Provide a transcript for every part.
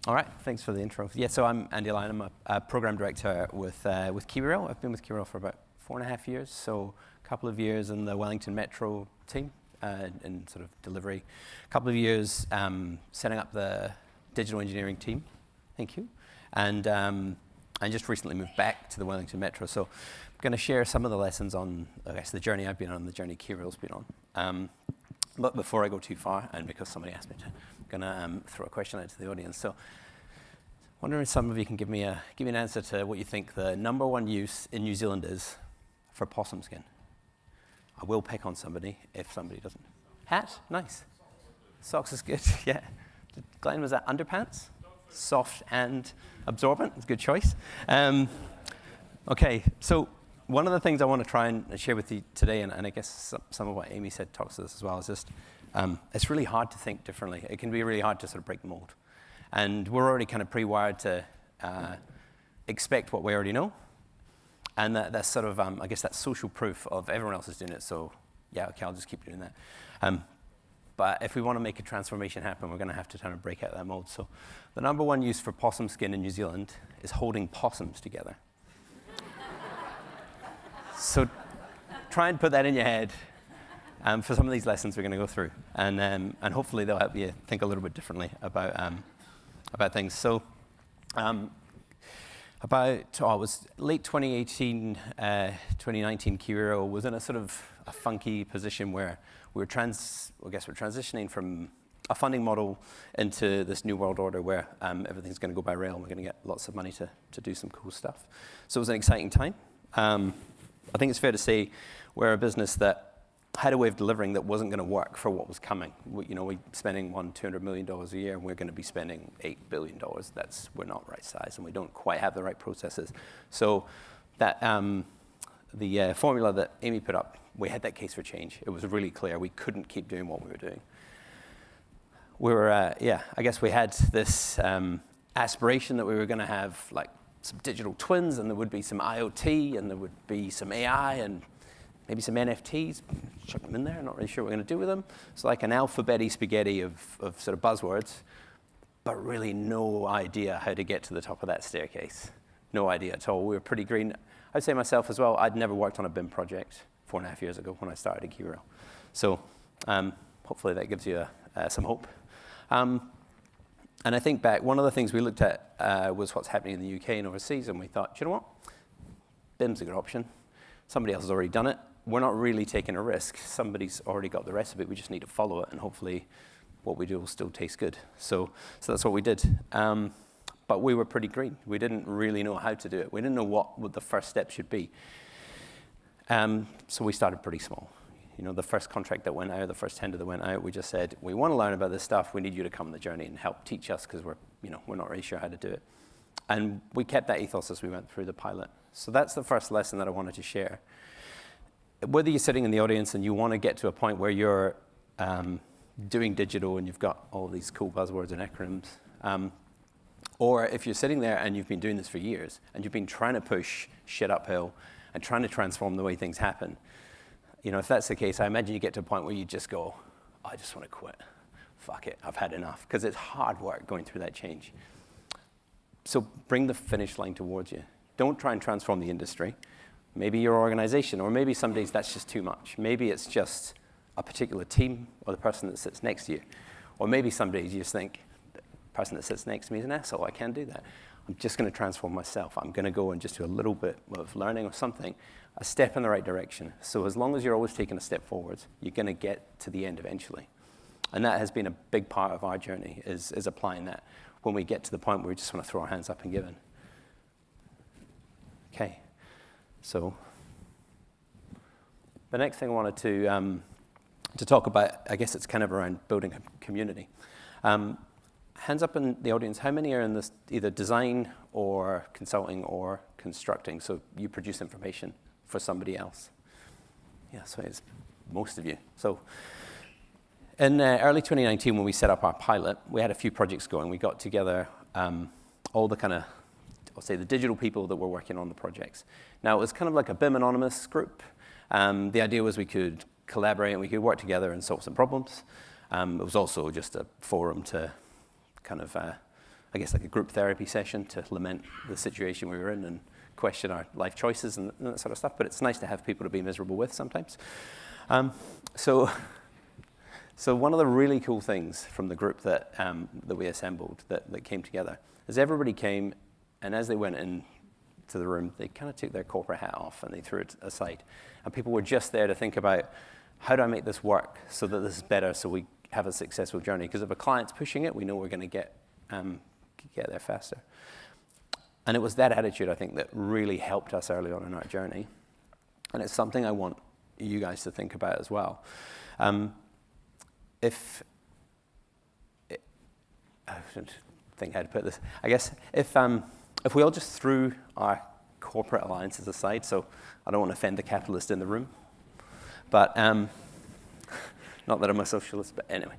All right, thanks for the intro. Yeah, so I'm Andy Lyon. I'm a program director with KiwiRail. I've been with KiwiRail for about 4.5 years, so a couple of years in the Wellington Metro team in sort of delivery. A couple of years setting up the digital engineering team. Thank you. And I just recently moved back to the Wellington Metro, so I'm going to share some of the lessons on, I guess, the journey I've been on, the journey KiwiRail's been on. But before I go too far, and because somebody asked me to, I'm going to throw a question out to the audience. So, wondering if some of you can give me an answer to what you think the #1 use in New Zealand is for possum skin. I will pick on somebody if somebody doesn't. Hat, nice. Socks is good. Yeah. Glenn, was that underpants? Soft and absorbent. It's a good choice. Okay, so one of the things I want to try and share with you today, and I guess some of what Amy said talks to this as well, is just it's really hard to think differently. It can be really hard to sort of break the mold. And we're already kind of pre-wired to expect what we already know. And that's sort of, I guess, that's social proof of everyone else is doing it. So, yeah, okay, I'll just keep doing that. But if we want to make a transformation happen, we're going to have to kind of break out that mold. So the #1 use for possum skin in New Zealand is holding possums together. So try and put that in your head for some of these lessons we're going to go through. And hopefully they'll help you think a little bit differently about things. So it was late 2018, 2019, KiwiRail was in a sort of a funky position where we're transitioning from a funding model into this new world order where everything's going to go by rail and we're going to get lots of money to do some cool stuff. So it was an exciting time. I think it's fair to say we're a business that had a way of delivering that wasn't going to work for what was coming. We're spending $200 million a year, and we're going to be spending $8 billion. We're not right size, and we don't quite have the right processes. So that the formula that Amy put up, we had that case for change. It was really clear we couldn't keep doing what we were doing. We were, I guess we had this aspiration that we were going to have like some digital twins, and there would be some IoT, and there would be some AI, and maybe some NFTs, chuck them in there, not really sure what we're going to do with them. It's like an alphabet-y spaghetti of sort of buzzwords, but really no idea how to get to the top of that staircase. No idea at all. We were pretty green. I'd say myself as well, I'd never worked on a BIM project 4.5 years ago when I started at KiwiRail. So hopefully that gives you some hope. And I think back, one of the things we looked at was what's happening in the UK and overseas, and we thought, you know what? BIM's a good option. Somebody else has already done it. We're not really taking a risk. Somebody's already got the recipe. We just need to follow it, and hopefully what we do will still taste good. So that's what we did. But we were pretty green. We didn't really know how to do it. We didn't know what the first step should be. So we started pretty small. The first contract that went out, the first tender that went out, we just said, we want to learn about this stuff. We need you to come on the journey and help teach us because we're not really sure how to do it. And we kept that ethos as we went through the pilot. So that's the first lesson that I wanted to share. Whether you're sitting in the audience and you want to get to a point where you're doing digital and you've got all these cool buzzwords and acronyms, or if you're sitting there and you've been doing this for years and you've been trying to push shit uphill and trying to transform the way things happen, if that's the case, I imagine you get to a point where you just go, I just want to quit. Fuck it, I've had enough. Because it's hard work going through that change. So bring the finish line towards you. Don't try and transform the industry. Maybe your organization, or maybe some days that's just too much. Maybe it's just a particular team or the person that sits next to you. Or maybe some days you just think, the person that sits next to me is an asshole, I can't do that. I'm just going to transform myself. I'm going to go and just do a little bit of learning or something, a step in the right direction. So as long as you're always taking a step forward, you're going to get to the end eventually. And that has been a big part of our journey, is applying that when we get to the point where we just want to throw our hands up and give in. Okay, so the next thing I wanted to talk about, I guess it's kind of around building a community. Hands up in the audience, how many are in this either design or consulting or constructing? So you produce information for somebody else. Yeah, so it's most of you. So in early 2019, when we set up our pilot, we had a few projects going. We got together all the kind of, I'll say the digital people that were working on the projects. Now, it was kind of like a BIM anonymous group. The idea was we could collaborate and we could work together and solve some problems. It was also just a forum to kind of, I guess, like a group therapy session to lament the situation we were in and question our life choices and that sort of stuff. But it's nice to have people to be miserable with sometimes. So one of the really cool things from the group that we assembled that came together is everybody came, and as they went into the room, they kind of took their corporate hat off and they threw it aside. And people were just there to think about, how do I make this work so that this is better, so we have a successful journey? Because if a client's pushing it, we know we're going to get there faster. And it was that attitude, I think, that really helped us early on in our journey. And it's something I want you guys to think about as well. I should think how to put this. I guess if we all just threw our corporate alliances aside, so I don't want to offend the capitalist in the room, but not that I'm a socialist, but anyway.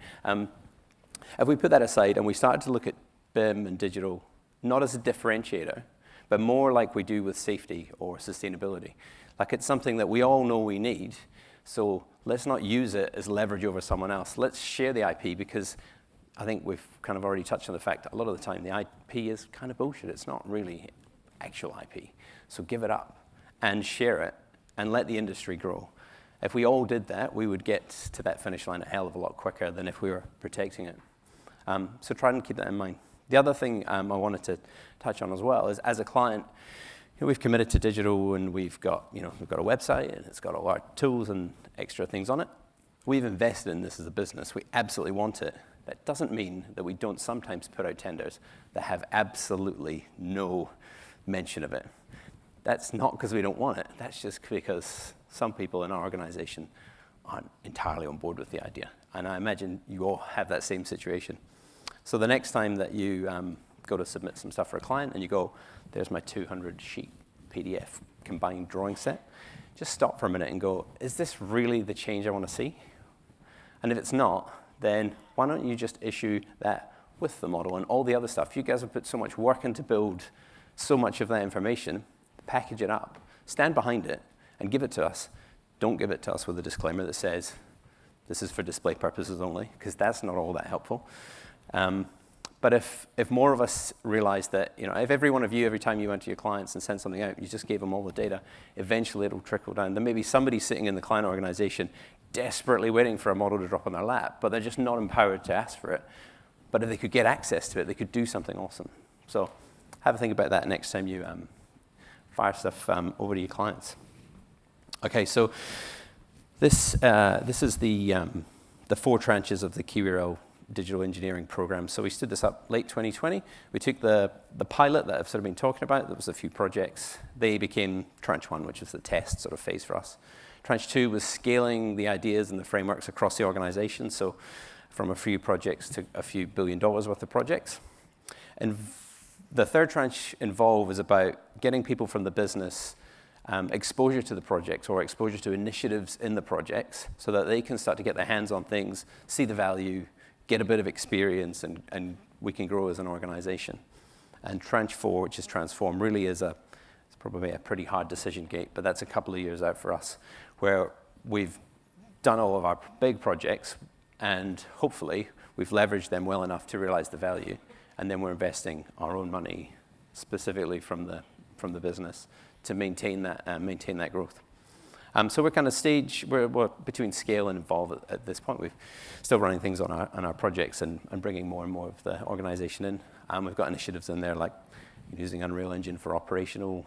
If we put that aside and we started to look at BIM and digital, not as a differentiator, but more like we do with safety or sustainability. Like it's something that we all know we need, so let's not use it as leverage over someone else. Let's share the IP, because I think we've kind of already touched on the fact that a lot of the time the IP is kind of bullshit. It's not really actual IP. So give it up and share it and let the industry grow. If we all did that, we would get to that finish line a hell of a lot quicker than if we were protecting it. So try and keep that in mind. The other thing I wanted to touch on as well is, as a client, we've committed to digital, and we've got a website, and it's got all our tools and extra things on it. We've invested in this as a business. We absolutely want it. That doesn't mean that we don't sometimes put out tenders that have absolutely no mention of it. That's not because we don't want it. That's just because some people in our organization aren't entirely on board with the idea. And I imagine you all have that same situation. So the next time that you go to submit some stuff for a client and you go, there's my 200-sheet PDF combined drawing set, just stop for a minute and go, is this really the change I want to see? And if it's not, then why don't you just issue that with the model and all the other stuff? You guys have put so much work in to build so much of that information, package it up, stand behind it, and give it to us. Don't give it to us with a disclaimer that says, this is for display purposes only, because that's not all that helpful. But if more of us realize that, if every one of you, every time you went to your clients and sent something out, you just gave them all the data, eventually it'll trickle down. There may be somebody sitting in the client organization desperately waiting for a model to drop on their lap, but they're just not empowered to ask for it. But if they could get access to it, they could do something awesome. So have a think about that next time you fire stuff over to your clients. Okay, so this is the 4 tranches of the KiwiRail digital engineering program. So we stood this up late 2020. We took the pilot that I've sort of been talking about. There was a few projects. They became tranche 1, which was the test sort of phase for us. Tranche 2 was scaling the ideas and the frameworks across the organization. So from a few projects to a few $1 billion worth of projects. And the third tranche involved is about getting people from the business exposure to the projects or exposure to initiatives in the projects so that they can start to get their hands on things, see the value, get a bit of experience, and we can grow as an organization. And tranche 4, which is transform, really is it's probably a pretty hard decision gate, but that's a couple of years out for us, where we've done all of our big projects, and hopefully we've leveraged them well enough to realize the value, and then we're investing our own money specifically from the business to maintain that growth. So we're kind of we're between scale and evolve at this point. We're still running things on our projects and bringing more and more of the organization in. We've got initiatives in there like using Unreal Engine for operational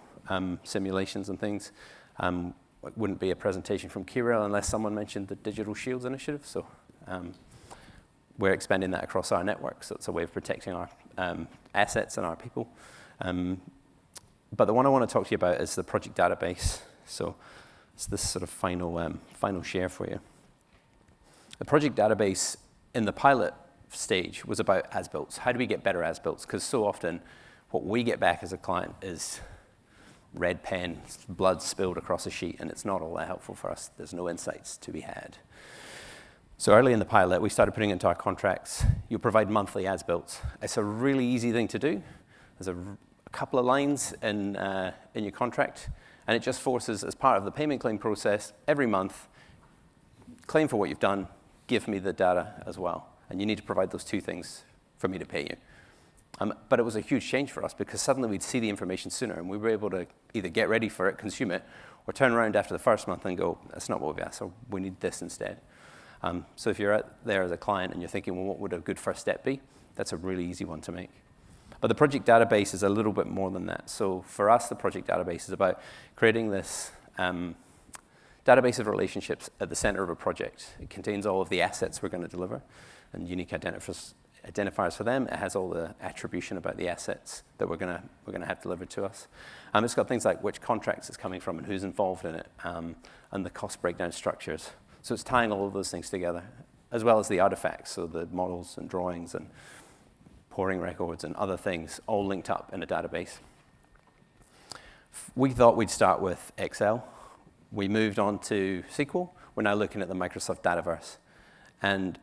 simulations and things. It wouldn't be a presentation from KiwiRail unless someone mentioned the Digital Shields initiative. So we're expanding that across our network. So it's a way of protecting our assets and our people. But the one I want to talk to you about is the project database. So it's this sort of final share for you. The project database in the pilot stage was about as-builts. How do we get better as-builts? Because so often what we get back as a client is red pen, blood spilled across a sheet, and it's not all that helpful for us. There's no insights to be had. So early in the pilot, we started putting into our contracts, you provide monthly as-builts. It's a really easy thing to do. There's a couple of lines in your contract, and it just forces, as part of the payment claim process, every month, claim for what you've done, give me the data as well. And you need to provide those 2 things for me to pay you. But it was a huge change for us because suddenly we'd see the information sooner and we were able to either get ready for it, consume it, or turn around after the first month and go, that's not what we've asked, so we need this instead. So if you're out there as a client and you're thinking, well, what would a good first step be? That's a really easy one to make. But the project database is a little bit more than that. So for us, the project database is about creating this database of relationships at the center of a project. It contains all of the assets we're going to deliver and unique identifiers for them. It has all the attribution about the assets that we're going to have delivered to us. It's got things like which contracts it's coming from and who's involved in it, and the cost breakdown structures. So it's tying all of those things together, as well as the artifacts, so the models and drawings and pouring records and other things all linked up in a database. We thought we'd start with Excel. We moved on to SQL. We're now looking at the Microsoft Dataverse. And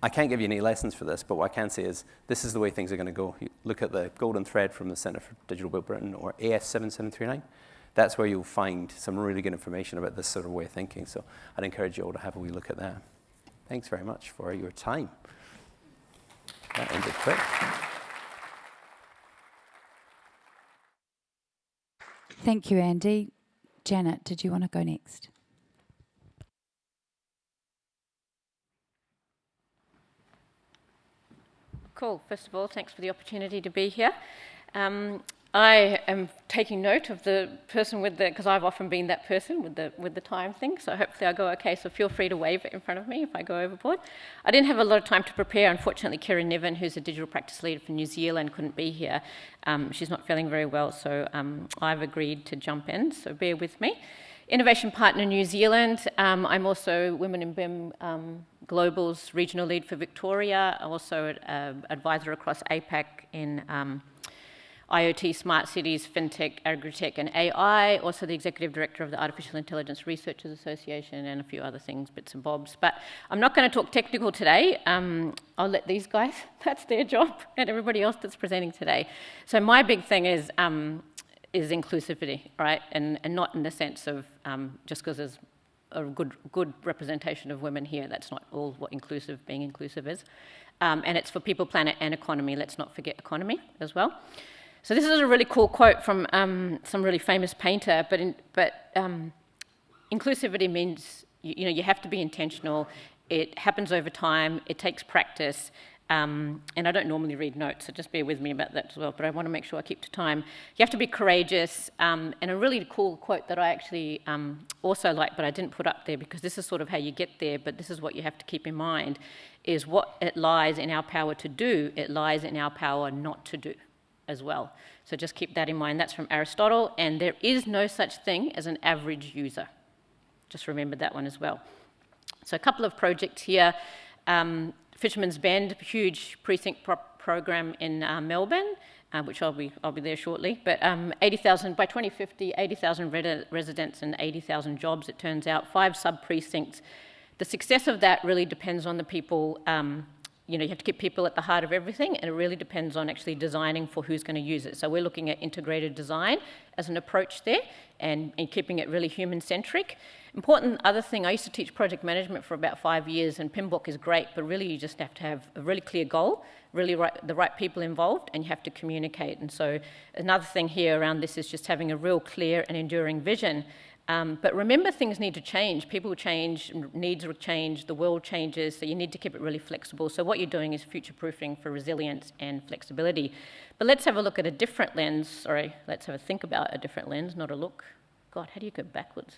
I can't give you any lessons for this, but what I can say is this is the way things are going to go. You look at the golden thread from the Centre for Digital Build Britain, or AS7739. That's where you'll find some really good information about this sort of way of thinking. So I'd encourage you all to have a wee look at that. Thanks very much for your time. That ended quick. Thank you, Andy. Jannat, did you want to go next? Cool. First of all, thanks for the opportunity to be here. I am taking note of the person with the, because I've often been that person with the time thing, so hopefully I'll go okay, so feel free to wave it in front of me if I go overboard. I didn't have a lot of time to prepare. Unfortunately, Kira Niven, who's a digital practice leader for New Zealand, couldn't be here. She's not feeling very well, so I've agreed to jump in, so bear with me. Innovation Partner New Zealand. I'm also Women in BIM Global's regional lead for Victoria, also an advisor across APAC in IoT, smart cities, fintech, agritech, and AI. Also the executive director of the Artificial Intelligence Researchers Association and a few other things, bits and bobs. But I'm not going to talk technical today. I'll let these guys, that's their job, and everybody else that's presenting today. So my big thing is inclusivity, right? And not in the sense of just because there's a good representation of women here. That's not all what being inclusive is. And it's for people, planet, and economy. Let's not forget economy as well. So this is a really cool quote from some really famous painter, but inclusivity means you have to be intentional. It happens over time. It takes practice. And I don't normally read notes, so just bear with me about that as well, but I want to make sure I keep to time. You have to be courageous, and a really cool quote that I actually also like, but I didn't put up there because this is sort of how you get there, but this is what you have to keep in mind, is what it lies in our power to do, it lies in our power not to do as well. So just keep that in mind. That's from Aristotle, and there is no such thing as an average user. Just remember that one as well. So a couple of projects here. Fisherman's Bend, huge precinct program in Melbourne, which I'll be there shortly. But 80,000 by 2050, 80,000 residents and 80,000 jobs. It turns out 5 sub-precincts. The success of that really depends on the people. You have to keep people at the heart of everything, and it really depends on actually designing for who's going to use it. So we're looking at integrated design as an approach there, and keeping it really human-centric. Important other thing, I used to teach project management for about 5 years, and PMBOK is great, but really you just have to have a really clear goal, really the right people involved, and you have to communicate. And so another thing here around this is just having a real clear and enduring vision. But remember, things need to change. People change, needs will change, the world changes, so you need to keep it really flexible. So what you're doing is future-proofing for resilience and flexibility. But let's have a look at a different lens. Sorry, let's have a think about a different lens, not a look. God, how do you go backwards?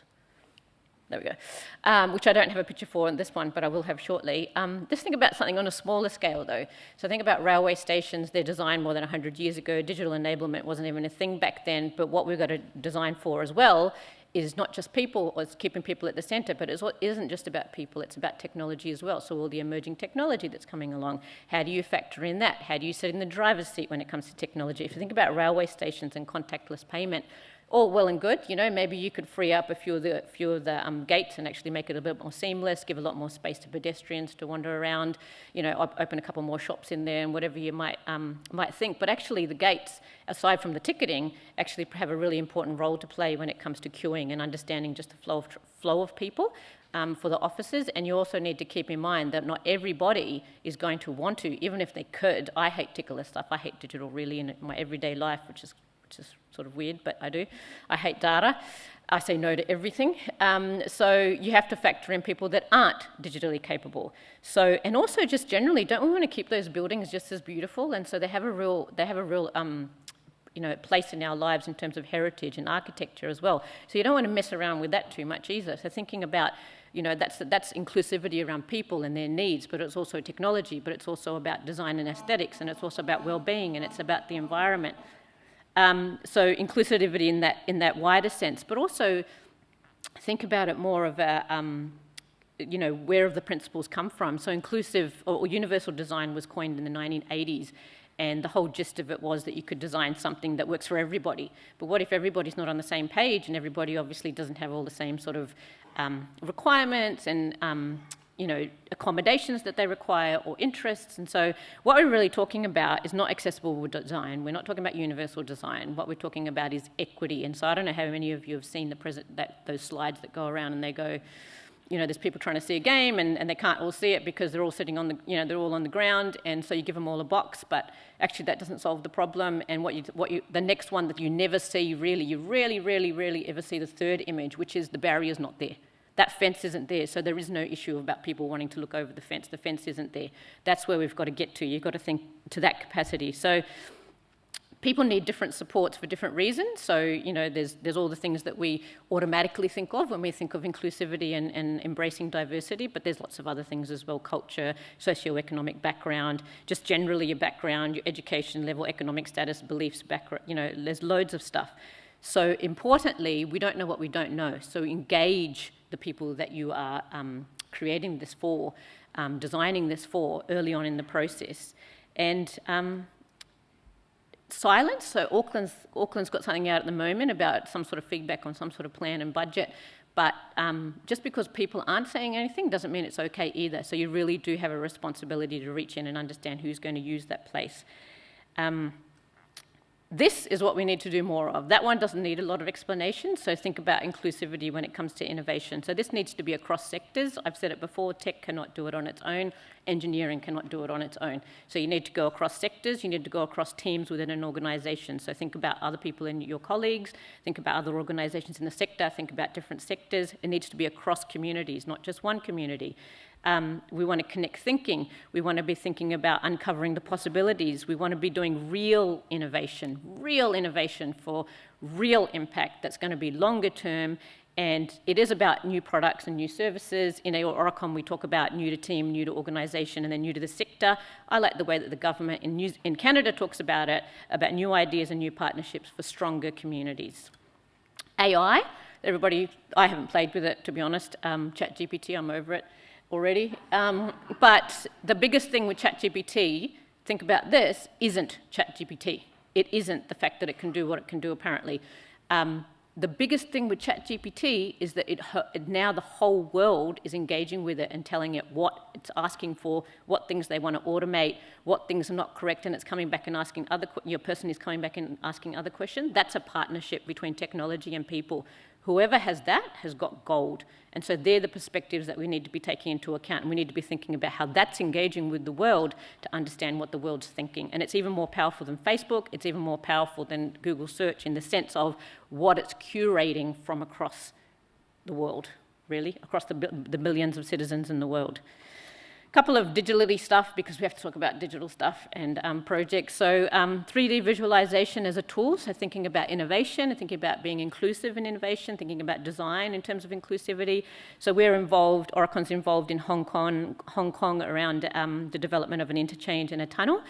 There we go. Which I don't have a picture for in this one, but I will have shortly. Just think about something on a smaller scale, though. So think about railway stations. They're designed more than 100 years ago. Digital enablement wasn't even a thing back then, but what we've got to design for as well is not just people, or it's keeping people at the centre, but it isn't just about people, it's about technology as well. So all the emerging technology that's coming along, how do you factor in that? How do you sit in the driver's seat when it comes to technology? If you think about railway stations and contactless payment, All well and good, you know, maybe you could free up a few of the gates and actually make it a bit more seamless, give a lot more space to pedestrians to wander around, you know, open a couple more shops in there and whatever you might think. But actually the gates, aside from the ticketing, actually have a really important role to play when it comes to queuing and understanding just the flow of people for the offices. And you also need to keep in mind that not everybody is going to want to, even if they could. I hate tickerless stuff. I hate digital really in my everyday life, which is sort of weird, but I do. I hate data. I say no to everything. So you have to factor in people that aren't digitally capable. So, and also just generally, don't we want to keep those buildings just as beautiful? And so they have a real you know, place in our lives in terms of heritage and architecture as well. So you don't want to mess around with that too much either. So thinking about, you know, that's inclusivity around people and their needs, but it's also technology, but it's also about design and aesthetics, and it's also about well-being, and it's about the environment. So inclusivity in that wider sense, but also think about it more of a, you know, where have the principles come from? So inclusive or universal design was coined in the 1980s, and the whole gist of it was that you could design something that works for everybody. But what if everybody's not on the same page, and everybody obviously doesn't have all the same sort of requirements and you know, accommodations that they require or interests. And so what we're really talking about is not accessible design. We're not talking about universal design. What we're talking about is equity. And so I don't know how many of you have seen those slides that go around and they go, you know, there's people trying to see a game and they can't all see it because they're all sitting on the, you know, they're all on the ground, and so you give them all a box, but actually that doesn't solve the problem. And the next one that you never see really, you rarely ever see the third image, which is the barrier's not there. That fence isn't there, so there is no issue about people wanting to look over the fence. The fence isn't there. That's where we've got to get to. You've got to think to that capacity. So people need different supports for different reasons. So, you know, there's all the things that we automatically think of when we think of inclusivity and embracing diversity, but there's lots of other things as well: culture, socioeconomic background, just generally your background, your education level, economic status, beliefs, background, you know, there's loads of stuff. So importantly, we don't know what we don't know. So engage the people that you are creating this for, designing this for early on in the process. And silence, so Auckland's got something out at the moment about some sort of feedback on some sort of plan and budget, but just because people aren't saying anything doesn't mean it's okay either. So you really do have a responsibility to reach in and understand who's going to use that place. This is what we need to do more of. That one doesn't need a lot of explanation, so think about inclusivity when it comes to innovation. So this needs to be across sectors. I've said it before, tech cannot do it on its own, engineering cannot do it on its own. So you need to go across sectors, you need to go across teams within an organisation. So think about other people in your colleagues, think about other organisations in the sector, think about different sectors. It needs to be across communities, not just one community. We want to connect thinking. We want to be thinking about uncovering the possibilities. We want to be doing real innovation for real impact that's going to be longer term. And it is about new products and new services. In Aurecon, we talk about new to team, new to organisation, and then new to the sector. I like the way that the government in Canada talks about it, about new ideas and new partnerships for stronger communities. AI, everybody, I haven't played with it, to be honest. ChatGPT, I'm over it already. But the biggest thing with ChatGPT, think about this, isn't ChatGPT. It isn't the fact that it can do what it can do, apparently. The biggest thing with ChatGPT is that now the whole world is engaging with it and telling it what it's asking for, what things they want to automate, what things are not correct, and it's coming back and asking your person is coming back and asking other questions. That's a partnership between technology and people. Whoever has that has got gold. And so they're the perspectives that we need to be taking into account. And we need to be thinking about how that's engaging with the world to understand what the world's thinking. And it's even more powerful than Facebook. It's even more powerful than Google search in the sense of what it's curating from across the world, really, across the millions of citizens in the world. Couple of digitally stuff, because we have to talk about digital stuff and projects. So 3D visualization as a tool, so thinking about innovation, and thinking about being inclusive in innovation, thinking about design in terms of inclusivity. So we're involved, Aurecon's involved in Hong Kong around the development of an interchange and a tunnel.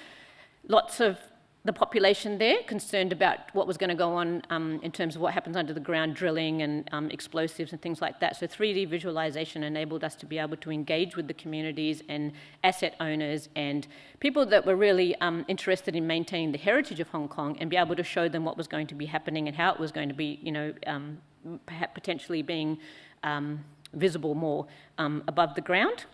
Lots of the population there, concerned about what was going to go on in terms of what happens under the ground, drilling and explosives and things like that. So 3D visualization enabled us to be able to engage with the communities and asset owners and people that were really interested in maintaining the heritage of Hong Kong, and be able to show them what was going to be happening and how it was going to be, perhaps potentially being visible more above the ground.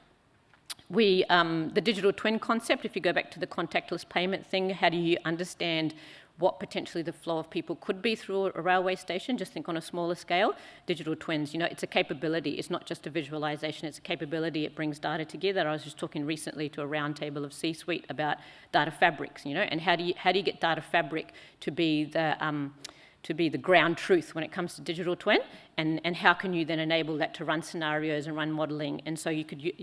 The digital twin concept, if you go back to the contactless payment thing, how do you understand what potentially the flow of people could be through a railway station? Just think on a smaller scale. Digital twins, it's a capability. It's not just a visualization, it's a capability. It brings data together. I was just talking recently to a roundtable of C-suite about data fabrics, and how do you get data fabric to be the ground truth when it comes to digital twin, and how can you then enable that to run scenarios and run modelling? And so you could,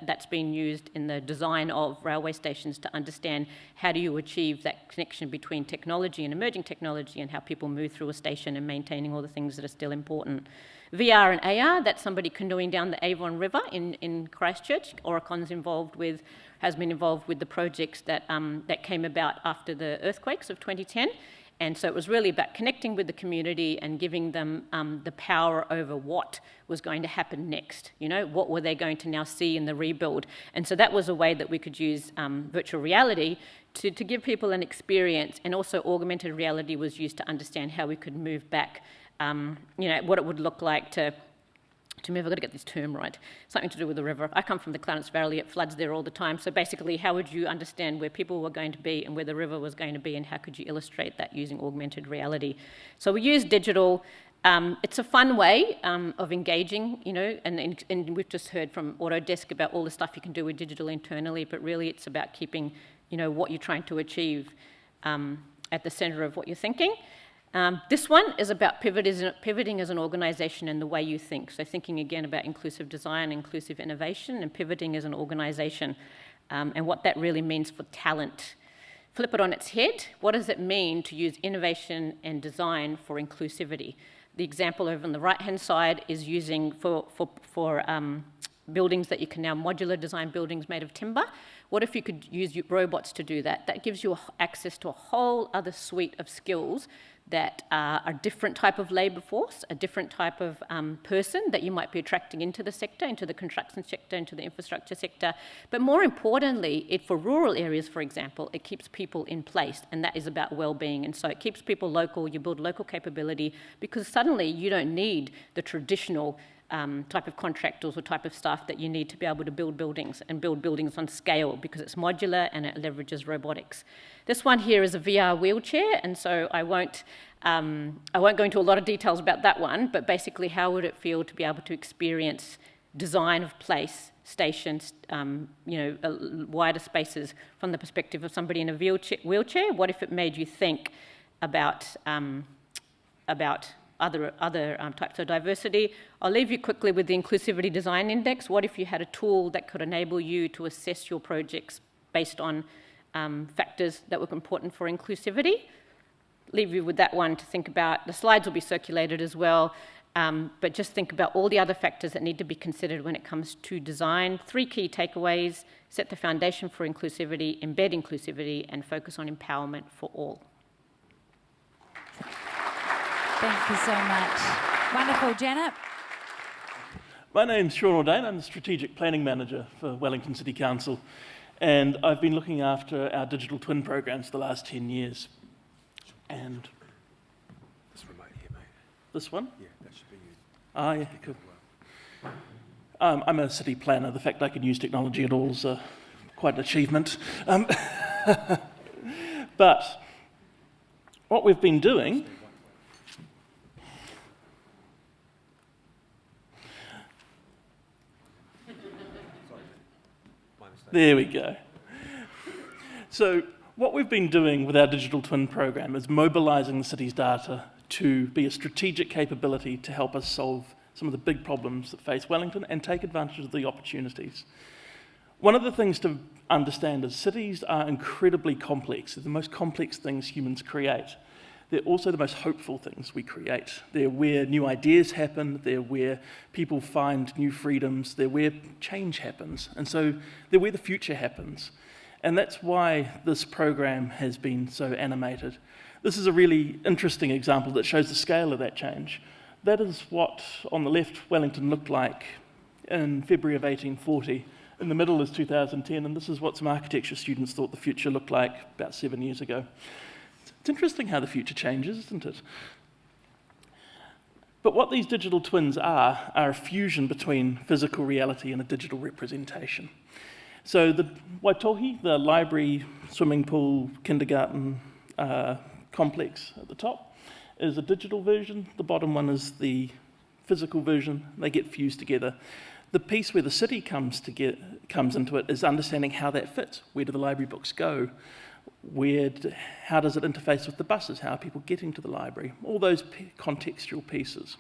that's been used in the design of railway stations to understand how do you achieve that connection between technology and emerging technology, and how people move through a station and maintaining all the things that are still important. VR and AR, that's somebody canoeing down the Avon River in Christchurch. Aurecon's has been involved with the projects that came about after the earthquakes of 2010. And so it was really about connecting with the community and giving them the power over what was going to happen next. What were they going to now see in the rebuild? And so that was a way that we could use virtual reality to give people an experience, and also augmented reality was used to understand how we could move back, what it would look like to move. I've got to get this term right. Something to do with the river. I come from the Clarence Valley. It floods there all the time. So basically, how would you understand where people were going to be and where the river was going to be, and how could you illustrate that using augmented reality? So we use digital. It's a fun way of engaging, and we've just heard from Autodesk about all the stuff you can do with digital internally, but really it's about keeping, what you're trying to achieve at the centre of what you're thinking. This one is about pivoting as an organisation and the way you think. So thinking again about inclusive design, inclusive innovation, and pivoting as an organisation, and what that really means for talent. Flip it on its head. What does it mean to use innovation and design for inclusivity? The example over on the right-hand side is using for buildings that you can now modular design buildings made of timber. What if you could use robots to do that? That gives you access to a whole other suite of skills that are a different type of labour force, a different type of person that you might be attracting into the sector, into the construction sector, into the infrastructure sector. But more importantly, for rural areas, for example, it keeps people in place, and that is about well-being. And so it keeps people local, you build local capability, because suddenly you don't need the traditional type of contractors or type of staff that you need to be able to build buildings, and build buildings on scale, because it's modular and it leverages robotics. This one here is a VR wheelchair, and so I won't go into a lot of details about that one, but basically how would it feel to be able to experience design of place, stations, wider spaces from the perspective of somebody in a wheelchair? What if it made you think about other types of diversity? I'll leave you quickly with the Inclusivity Design Index. What if you had a tool that could enable you to assess your projects based on factors that were important for inclusivity? Leave you with that one to think about. The slides will be circulated as well, but just think about all the other factors that need to be considered when it comes to design. 3 key takeaways: set the foundation for inclusivity, embed inclusivity, and focus on empowerment for all. Thank you so much. Wonderful. Jannat? My name's Sean Audain. I'm the Strategic Planning Manager for Wellington City Council, and I've been looking after our digital twin programs for the last 10 years. And this remote here, mate. This one? Yeah, that should be you. Ah, yeah, cool. I'm a city planner. The fact I can use technology at all is quite an achievement. But what we've been doing... There we go. So what we've been doing with our digital twin program is mobilising the city's data to be a strategic capability to help us solve some of the big problems that face Wellington and take advantage of the opportunities. One of the things to understand is cities are incredibly complex. They're the most complex things humans create. They're also the most hopeful things we create. They're where new ideas happen, they're where people find new freedoms, they're where change happens, and so they're where the future happens. And that's why this program has been so animated. This is a really interesting example that shows the scale of that change. That is what, on the left, Wellington looked like in February of 1840. In the middle is 2010, and this is what some architecture students thought the future looked like about 7 years ago. It's interesting how the future changes, isn't it? But what these digital twins are a fusion between physical reality and a digital representation. So the Waitohi, the library, swimming pool, kindergarten complex at the top, is a digital version. The bottom one is the physical version. They get fused together. The piece where the city comes into it is understanding how that fits. Where do the library books go? How does it interface with the buses? How are people getting to the library? All those contextual pieces.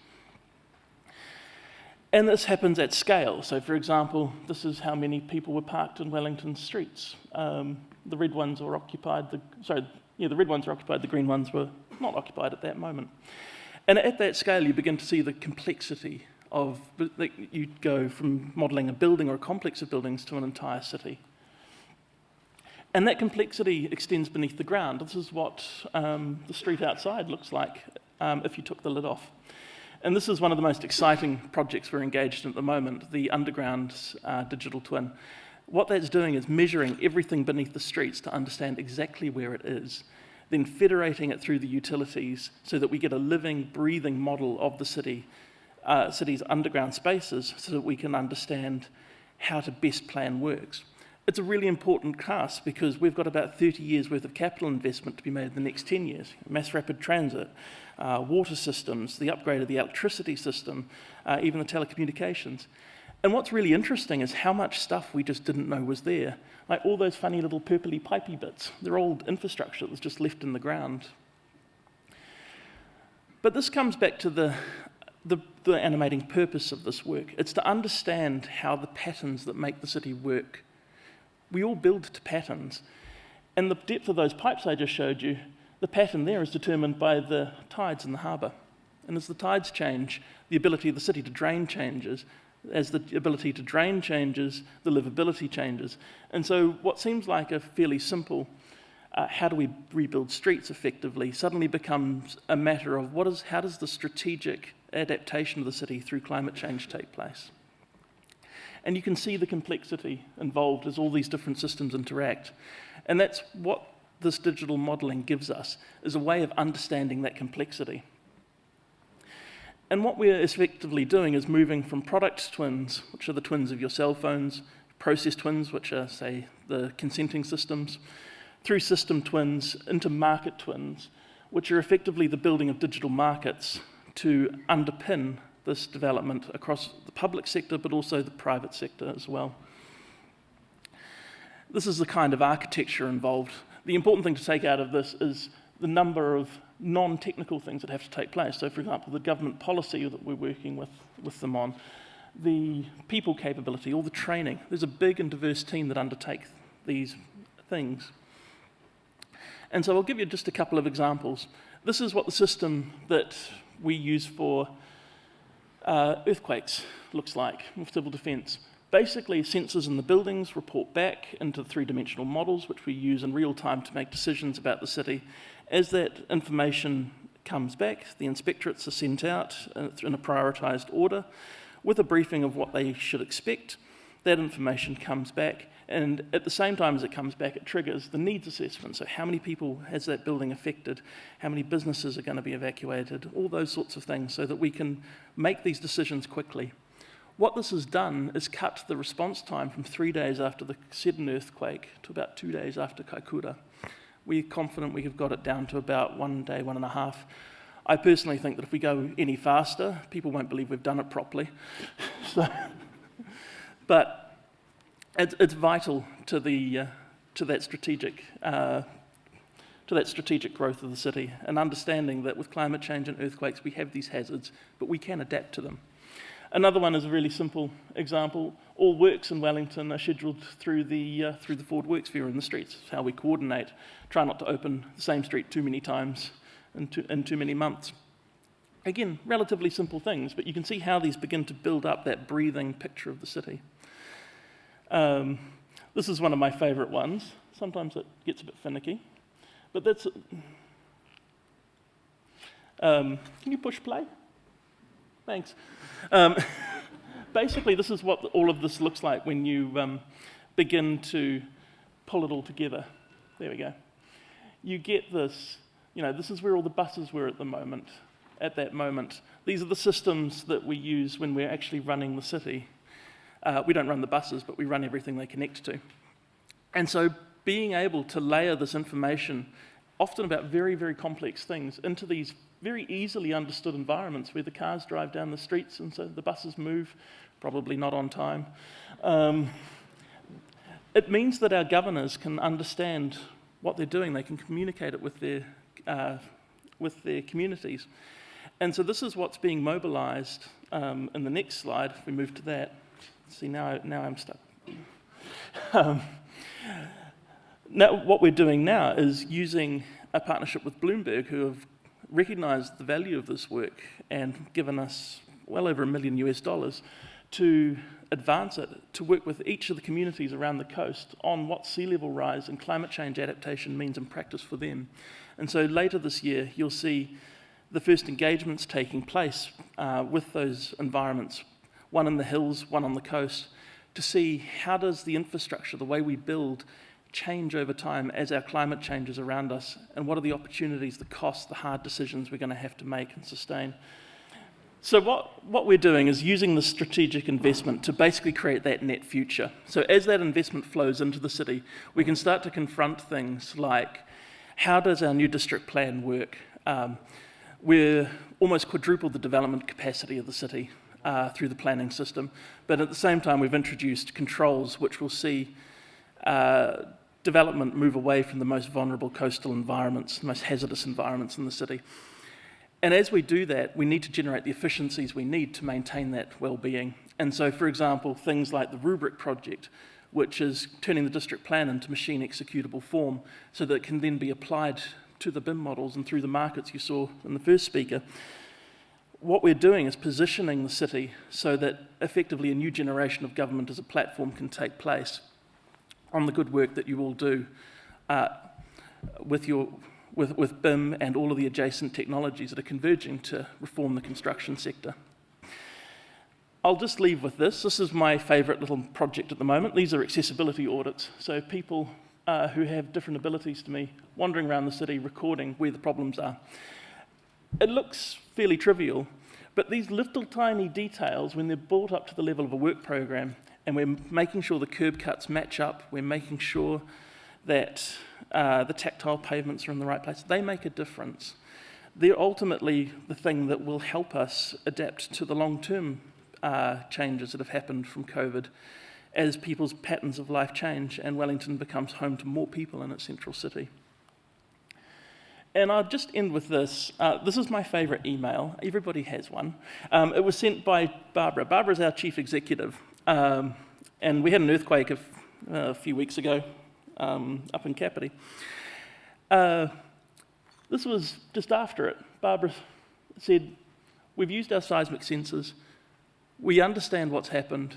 And this happens at scale. So, for example, this is how many people were parked in Wellington streets. The red ones were occupied. The red ones were occupied. The green ones were not occupied at that moment. And at that scale, you begin to see the complexity of, you go from modelling a building or a complex of buildings to an entire city. And that complexity extends beneath the ground. This is what the street outside looks like if you took the lid off. And this is one of the most exciting projects we're engaged in at the moment, the underground digital twin. What that's doing is measuring everything beneath the streets to understand exactly where it is, then federating it through the utilities so that we get a living, breathing model of the city's underground spaces so that we can understand how to best plan works. It's a really important task because we've got about 30 years worth of capital investment to be made in the next 10 years. Mass rapid transit, water systems, the upgrade of the electricity system, even the telecommunications. And what's really interesting is how much stuff we just didn't know was there. Like all those funny little purpley pipey bits. They're old infrastructure that was just left in the ground. But this comes back to the animating purpose of this work. It's to understand how the patterns that make the city work. We all build to patterns. And the depth of those pipes I just showed you, the pattern there is determined by the tides in the harbour. And as the tides change, the ability of the city to drain changes. As the ability to drain changes, the livability changes. And so what seems like a fairly simple, how do we rebuild streets effectively, suddenly becomes a matter of how does the strategic adaptation of the city through climate change take place? And you can see the complexity involved as all these different systems interact. And that's what this digital modelling gives us, is a way of understanding that complexity. And what we're effectively doing is moving from product twins, which are the twins of your cell phones, process twins, which are, say, the consenting systems, through system twins into market twins, which are effectively the building of digital markets to underpin this development across the public sector, but also the private sector as well. This is the kind of architecture involved. The important thing to take out of this is the number of non-technical things that have to take place. So, for example, the government policy that we're working with them on, the people capability, all the training. There's a big and diverse team that undertake these things. And so I'll give you just a couple of examples. This is what the system that we use for earthquakes looks like with civil defence. Basically, sensors in the buildings report back into three-dimensional models, which we use in real time to make decisions about the city. As that information comes back, the inspectorates are sent out in a prioritised order with a briefing of what they should expect. That information comes back, and at the same time as it comes back, it triggers the needs assessment. So how many people has that building affected? How many businesses are going to be evacuated? All those sorts of things so that we can make these decisions quickly. What this has done is cut the response time from 3 days after the sudden earthquake to about 2 days after Kaikoura. We're confident we have got it down to about 1 day, 1.5. I personally think that if we go any faster, people won't believe we've done it properly. But it's vital to that strategic growth of the city, and understanding that with climate change and earthquakes we have these hazards, but we can adapt to them. Another one is a really simple example. All works in Wellington are scheduled through the Ford Works Fair in the streets. It's how we coordinate, try not to open the same street too many times in too many months. Again, relatively simple things, but you can see how these begin to build up that breathing picture of the city. This is one of my favourite ones. Sometimes it gets a bit finicky. But that's... can you push play? Thanks. Basically, this is what all of this looks like when you begin to pull it all together. There we go. You get this, this is where all the buses were at that moment. These are the systems that we use when we're actually running the city. We don't run the buses, but we run everything they connect to. And so being able to layer this information, often about very, very complex things, into these very easily understood environments where the cars drive down the streets and so the buses move, probably not on time. It means that our governors can understand what they're doing. They can communicate it with their communities. And so this is what's being mobilised in the next slide. If we move to that. See, now I'm stuck. Now, what we're doing now is using a partnership with Bloomberg, who have recognised the value of this work and given us well over $1 million to advance it, to work with each of the communities around the coast on what sea level rise and climate change adaptation means in practice for them. And so later this year, you'll see the first engagements taking place with those environments, one in the hills, one on the coast, to see how does the infrastructure, the way we build, change over time as our climate changes around us, and what are the opportunities, the costs, the hard decisions we're going to have to make and sustain. So what we're doing is using the strategic investment to basically create that net future. So as that investment flows into the city, we can start to confront things like, how does our new district plan work? We're almost quadrupled the development capacity of the city through the planning system, but at the same time we've introduced controls which will see development move away from the most vulnerable coastal environments, the most hazardous environments in the city. And as we do that, we need to generate the efficiencies we need to maintain that well-being. And so, for example, things like the Rubric project, which is turning the district plan into machine executable form so that it can then be applied to the BIM models and through the markets you saw in the first speaker. What we're doing is positioning the city so that effectively a new generation of government as a platform can take place on the good work that you all do with BIM and all of the adjacent technologies that are converging to reform the construction sector. I'll just leave with this. This is my favourite little project at the moment. These are accessibility audits. So people who have different abilities to me wandering around the city recording where the problems are. It looks fairly trivial, but these little tiny details, when they're brought up to the level of a work program, and we're making sure the curb cuts match up, we're making sure that the tactile pavements are in the right place, they make a difference. They're ultimately the thing that will help us adapt to the long-term changes that have happened from COVID as people's patterns of life change and Wellington becomes home to more people in its central city. And I'll just end with this. This is my favourite email. Everybody has one. It was sent by Barbara. Barbara's our chief executive. And we had an earthquake a few weeks ago up in Kapiti. This was just after it. Barbara said, we've used our seismic sensors. We understand what's happened.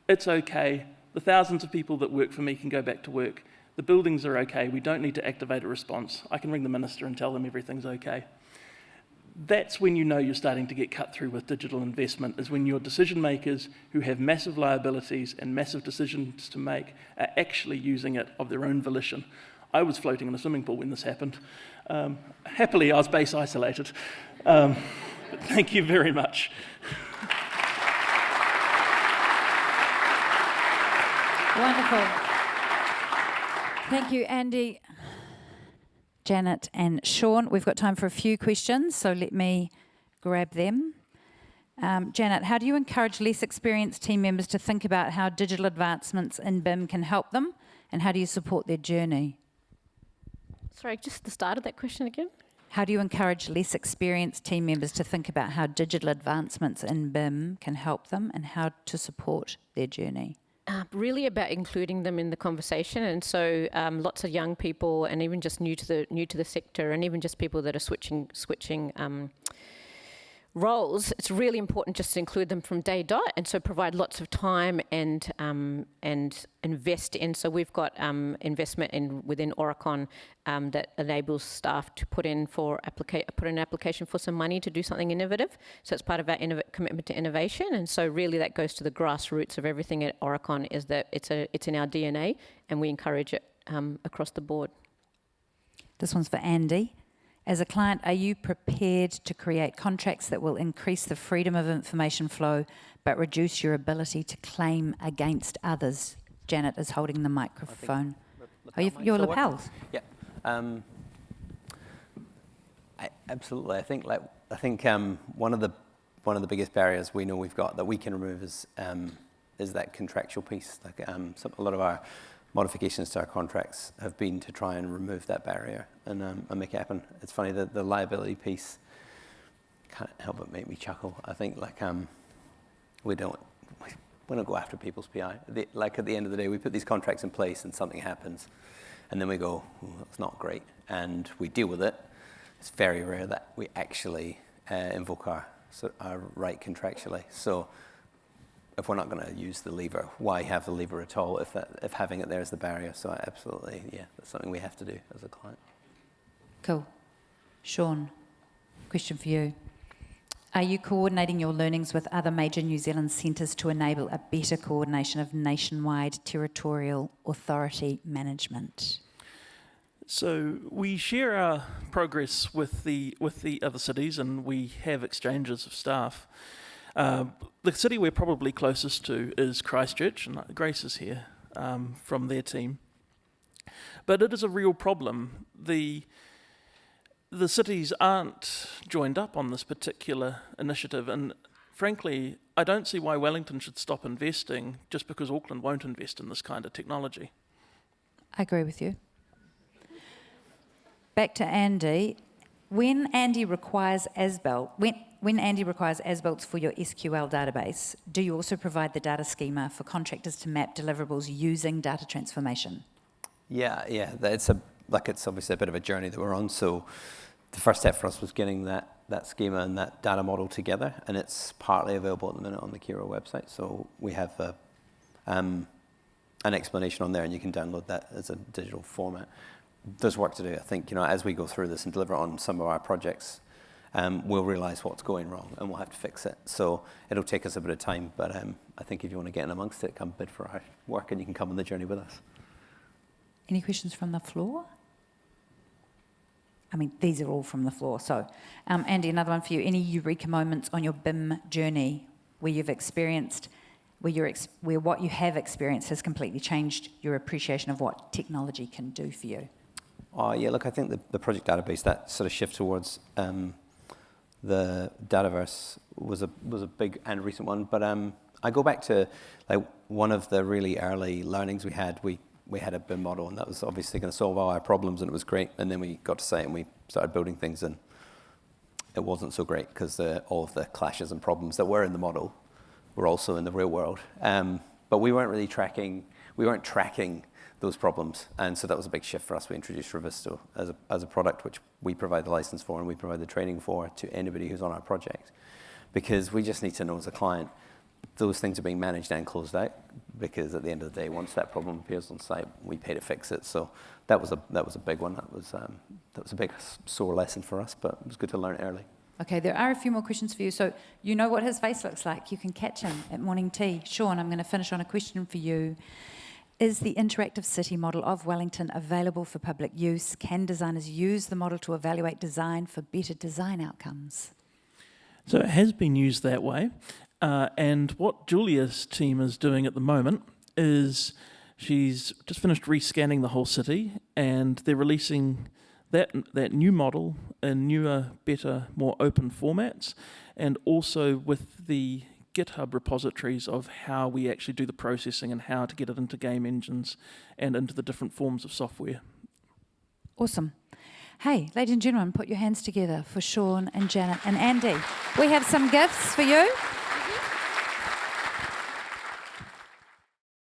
It's okay. The thousands of people that work for me can go back to work. The buildings are okay. We don't need to activate a response. I can ring the minister and tell them everything's okay. That's when you know you're starting to get cut through with digital investment, is when your decision makers who have massive liabilities and massive decisions to make are actually using it of their own volition. I was floating in a swimming pool when this happened. Happily, I was base isolated. But thank you very much. Wonderful. Thank you, Andy, Jannat and Sean. We've got time for a few questions, so let me grab them. Jannat, how do you encourage less experienced team members to think about how digital advancements in BIM can help them, and how do you support their journey? Sorry, just the start of that question again. How do you encourage less experienced team members to think about how digital advancements in BIM can help them, and how to support their journey? Really about including them in the conversation, and so lots of young people, and even just new to the sector, and even just people that are switching roles, it's really important just to include them from day dot, and so provide lots of time and invest in. So we've got investment within Aurecon that enables staff to put in an application for some money to do something innovative. So it's part of our commitment to innovation, and so really that goes to the grassroots of everything at Aurecon, is that it's in our DNA, and we encourage it across the board. This one's for Andy. As a client, are you prepared to create contracts that will increase the freedom of information flow but reduce your ability to claim against others? Jannat is holding the microphone. Your lapels? Yeah. Absolutely. I think one of the biggest barriers we know we've got that we can remove is that contractual piece. A lot of our modifications to our contracts have been to try and remove that barrier and make it happen. It's funny that the liability piece can't help but make me chuckle. I think we don't go after people's PI. At the end of the day, we put these contracts in place and something happens, and then we go, that's not great, and we deal with it. It's very rare that we actually invoke our right contractually. So if we're not going to use the lever, why have the lever at all if having it there is the barrier? So absolutely, yeah, that's something we have to do as a client. Cool. Sean, question for you. Are you coordinating your learnings with other major New Zealand centres to enable a better coordination of nationwide territorial authority management? So we share our progress with the other cities, and we have exchanges of staff. The city we're probably closest to is Christchurch, and Grace is here from their team. But it is a real problem. The cities aren't joined up on this particular initiative, and frankly, I don't see why Wellington should stop investing just because Auckland won't invest in this kind of technology. I agree with you. Back to Andy. When Andy requires as-built for your SQL database, do you also provide the data schema for contractors to map deliverables using data transformation? Yeah. It's obviously a bit of a journey that we're on. So the first step for us was getting that schema and that data model together, and it's partly available at the minute on the KiwiRail website. So we have an explanation on there, and you can download that as a digital format. There's work to do. I think, as we go through this and deliver on some of our projects, we'll realise what's going wrong and we'll have to fix it. So it'll take us a bit of time, but I think if you want to get in amongst it, come bid for our work and you can come on the journey with us. Any questions from the floor? I mean, these are all from the floor. So, Andy, another one for you. Any eureka moments on your BIM journey where you've experienced, where what you have experienced has completely changed your appreciation of what technology can do for you? Yeah, look, I think the project database, that sort of shift towards the Dataverse was a big and recent one. But I go back to one of the really early learnings we had. We had a BIM model, and that was obviously going to solve all our problems, and it was great. And then we got to site and we started building things, and it wasn't so great because all of the clashes and problems that were in the model were also in the real world. But we weren't really tracking those problems, and so that was a big shift for us. We introduced Revisto as a product which we provide the license for and we provide the training for to anybody who's on our project, because we just need to know as a client those things are being managed and closed out, because at the end of the day, once that problem appears on site, we pay to fix it. So that was a big one. That was a big sore lesson for us, but it was good to learn early. Okay, there are a few more questions for you. So you know what his face looks like. You can catch him at morning tea. Sean, I'm going to finish on a question for you. Is the interactive city model of Wellington available for public use? Can designers use the model to evaluate design for better design outcomes? So it has been used that way. And what Julia's team is doing at the moment is she's just finished rescanning the whole city, and they're releasing that new model in newer, better, more open formats, and also with the GitHub repositories of how we actually do the processing and how to get it into game engines and into the different forms of software. Awesome. Hey, ladies and gentlemen, put your hands together for Sean and Jannat and Andy. We have some gifts for you.